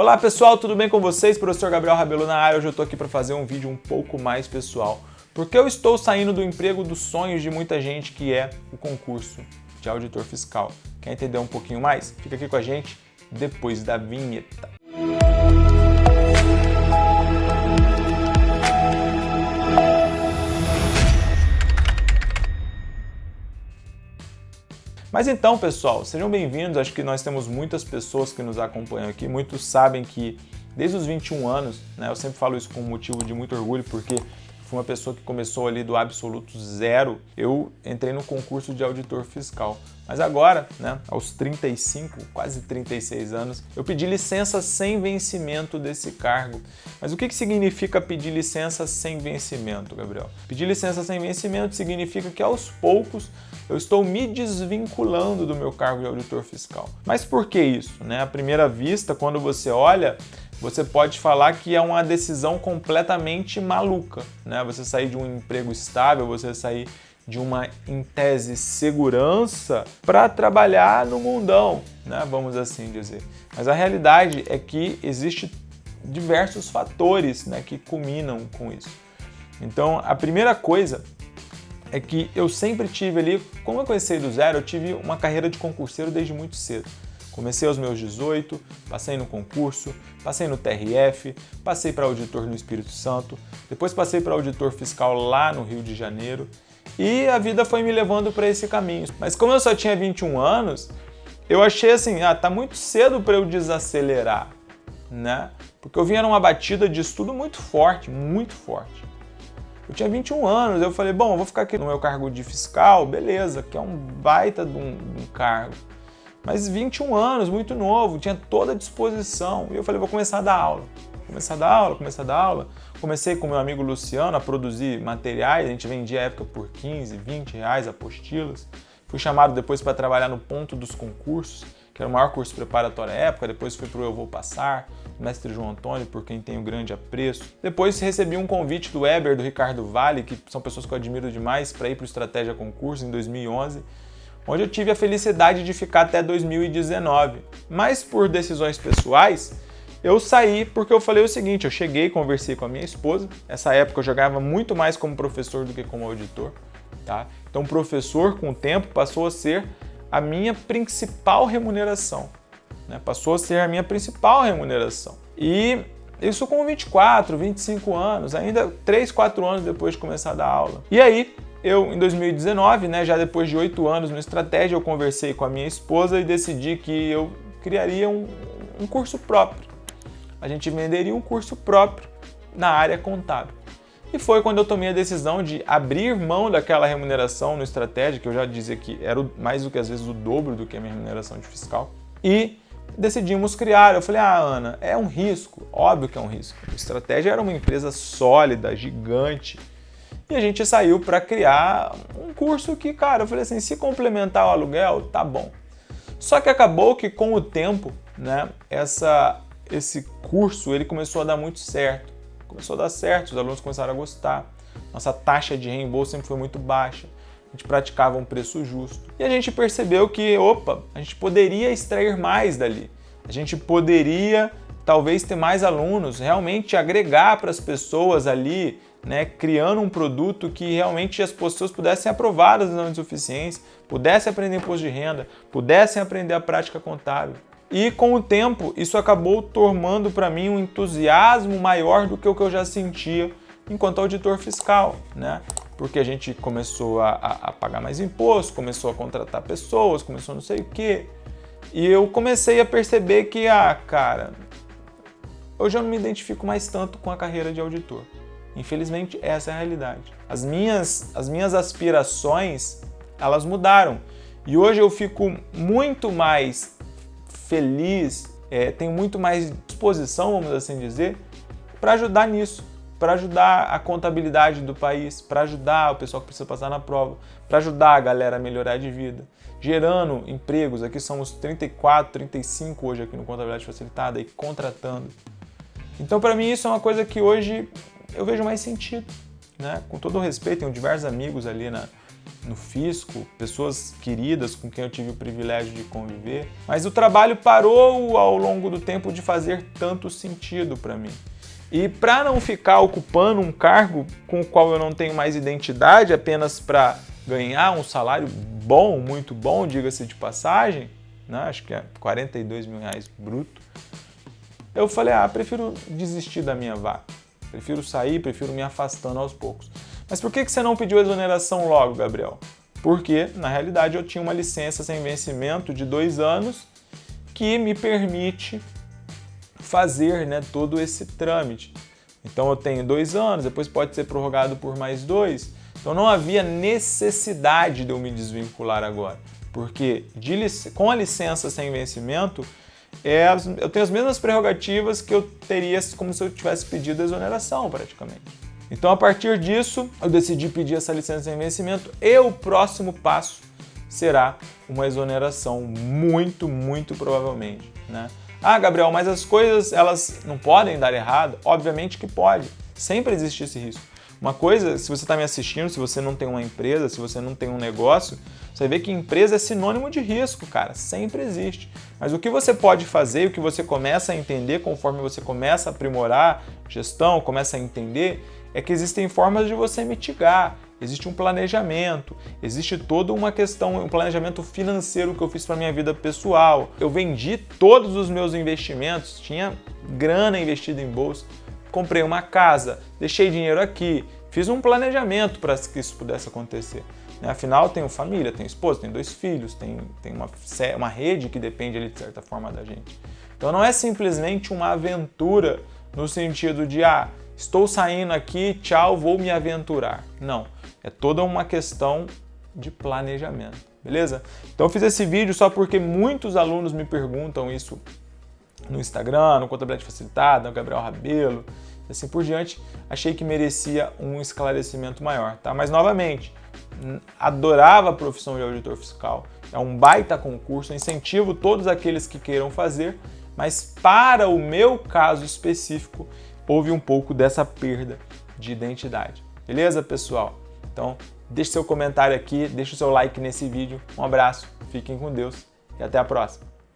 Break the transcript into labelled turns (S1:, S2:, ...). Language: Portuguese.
S1: Olá pessoal, tudo bem com vocês? Professor Gabriel Rabelo na área. Hoje eu estou aqui para fazer um vídeo um pouco mais pessoal, porque eu estou saindo do emprego dos sonhos de muita gente, que é o concurso de auditor fiscal. Quer entender um pouquinho mais? Fica aqui com a gente depois da vinheta. Mas então, pessoal, sejam bem-vindos. Acho que nós temos muitas pessoas que nos acompanham aqui. Muitos sabem que desde os 21 anos, né, eu sempre falo isso com um motivo de muito orgulho, porque fui uma pessoa que começou ali do absoluto zero. Eu entrei no concurso de auditor fiscal. Mas agora, né, aos 35, quase 36 anos, eu pedi licença sem vencimento desse cargo. Mas o que significa pedir licença sem vencimento, Gabriel? Pedir licença sem vencimento significa que aos poucos eu estou me desvinculando do meu cargo de auditor fiscal. Mas por que isso, né? À primeira vista, quando você olha, você pode falar que é uma decisão completamente maluca, né? Você sair de um emprego estável, você sair de uma, em tese, segurança para trabalhar no mundão, né? Vamos assim dizer. Mas a realidade é que existem diversos fatores, né, que culminam com isso. Então, a primeira coisa é que eu sempre tive ali, como eu comecei do zero, eu tive uma carreira de concurseiro desde muito cedo. Comecei aos meus 18, passei no concurso, passei no TRF, passei para auditor no Espírito Santo, depois passei para auditor fiscal lá no Rio de Janeiro e a vida foi me levando para esse caminho. Mas como eu só tinha 21 anos, eu achei assim, tá muito cedo para eu desacelerar, né? Porque eu vinha numa batida de estudo muito forte, muito forte. Eu tinha 21 anos, eu falei, bom, eu vou ficar aqui no meu cargo de fiscal, beleza, que é um baita de um cargo. Mas 21 anos, muito novo, tinha toda a disposição. E eu falei, vou começar a dar aula. Começar a dar aula. Comecei com meu amigo Luciano a produzir materiais, a gente vendia à época por 15, 20 reais apostilas. Fui chamado depois para trabalhar no Ponto dos Concursos, que era o maior curso preparatório à época. Depois fui para o Eu Vou Passar, do mestre João Antônio, por quem tenho grande apreço. Depois recebi um convite do Weber, do Ricardo Vale, que são pessoas que eu admiro demais, para ir para o Estratégia Concurso em 2011, onde eu tive a felicidade de ficar até 2019. Mas por decisões pessoais, eu saí porque eu falei o seguinte, eu cheguei, conversei com a minha esposa. Nessa época eu jogava muito mais como professor do que como auditor, tá? Então professor, com o tempo, passou a ser a minha principal remuneração, né? Passou a ser a minha principal remuneração. E isso com 24, 25 anos, ainda 3, 4 anos depois de começar a dar aula. E aí, eu, em 2019, né, já depois de 8 anos no Estratégia, eu conversei com a minha esposa e decidi que eu criaria um curso próprio. A gente venderia um curso próprio na área contábil. E foi quando eu tomei a decisão de abrir mão daquela remuneração no Estratégia, que eu já dizia que era mais do que às vezes o dobro do que a minha remuneração de fiscal, e decidimos criar. Eu falei, Ana, é um risco, óbvio que é um risco. A Estratégia era uma empresa sólida, gigante, e a gente saiu para criar um curso que, cara, eu falei assim, se complementar o aluguel, tá bom. Só que acabou que com o tempo, né, esse curso ele começou a dar muito certo. Começou a dar certo, os alunos começaram a gostar. Nossa taxa de reembolso sempre foi muito baixa. A gente praticava um preço justo. E a gente percebeu que, a gente poderia extrair mais dali. A gente poderia, talvez, ter mais alunos, realmente agregar para as pessoas ali, né, criando um produto que realmente as pessoas pudessem aprovar as exames de suficiência, pudessem aprender imposto de renda, pudessem aprender a prática contábil. E com o tempo, isso acabou tomando para mim um entusiasmo maior do que o que eu já sentia enquanto auditor fiscal, né? Porque a gente começou a pagar mais imposto, começou a contratar pessoas, começou não sei o quê. E eu comecei a perceber que, cara, hoje eu não me identifico mais tanto com a carreira de auditor. Infelizmente, essa é a realidade. As minhas aspirações, elas mudaram. E hoje eu fico muito mais feliz, tenho muito mais disposição, vamos assim dizer, para ajudar nisso, para ajudar a contabilidade do país, para ajudar o pessoal que precisa passar na prova, para ajudar a galera a melhorar de vida, gerando empregos. Aqui somos 34, 35 hoje aqui no Contabilidade Facilitada e contratando. Então, para mim, isso é uma coisa que hoje eu vejo mais sentido, né? Com todo o respeito, tenho diversos amigos ali no fisco, pessoas queridas com quem eu tive o privilégio de conviver, mas o trabalho parou ao longo do tempo de fazer tanto sentido para mim. E para não ficar ocupando um cargo com o qual eu não tenho mais identidade apenas para ganhar um salário bom, muito bom, diga-se de passagem, né? Acho que é 42 mil reais bruto, eu falei, prefiro desistir da minha vaga, prefiro sair, prefiro me afastando aos poucos. Mas por que você não pediu exoneração logo, Gabriel? Porque, na realidade, eu tinha uma licença sem vencimento de 2 anos que me permite fazer, né, todo esse trâmite. Então eu tenho 2 anos, depois pode ser prorrogado por mais 2. Então não havia necessidade de eu me desvincular agora, porque com a licença sem vencimento, eu tenho as mesmas prerrogativas que eu teria como se eu tivesse pedido a exoneração praticamente. Então a partir disso eu decidi pedir essa licença sem vencimento e o próximo passo será uma exoneração muito, muito provavelmente, né? Gabriel, mas as coisas, elas não podem dar errado? Obviamente que pode. Sempre existe esse risco. Uma coisa, se você está me assistindo, se você não tem uma empresa, se você não tem um negócio, você vê que empresa é sinônimo de risco, cara. Sempre existe. Mas o que você pode fazer, o que você começa a entender conforme você começa a aprimorar gestão, começa a entender, é que existem formas de você mitigar. Existe um planejamento, existe toda uma questão, um planejamento financeiro que eu fiz para minha vida pessoal. Eu vendi todos os meus investimentos, tinha grana investida em bolsa, comprei uma casa, deixei dinheiro aqui, fiz um planejamento para que isso pudesse acontecer. Afinal, tenho família, tenho esposa, tenho 2 filhos, tenho uma rede que depende ali de certa forma da gente. Então não é simplesmente uma aventura no sentido de, estou saindo aqui, tchau, vou me aventurar. Não, é toda uma questão de planejamento, beleza? Então eu fiz esse vídeo só porque muitos alunos me perguntam isso no Instagram, no Contabilidade Facilitada, no Gabriel Rabelo, e assim por diante. Achei que merecia um esclarecimento maior, tá? Mas novamente, adorava a profissão de auditor fiscal, é um baita concurso, incentivo todos aqueles que queiram fazer, mas para o meu caso específico, houve um pouco dessa perda de identidade. Beleza, pessoal? Então, deixe seu comentário aqui, deixe o seu like nesse vídeo. Um abraço, fiquem com Deus e até a próxima.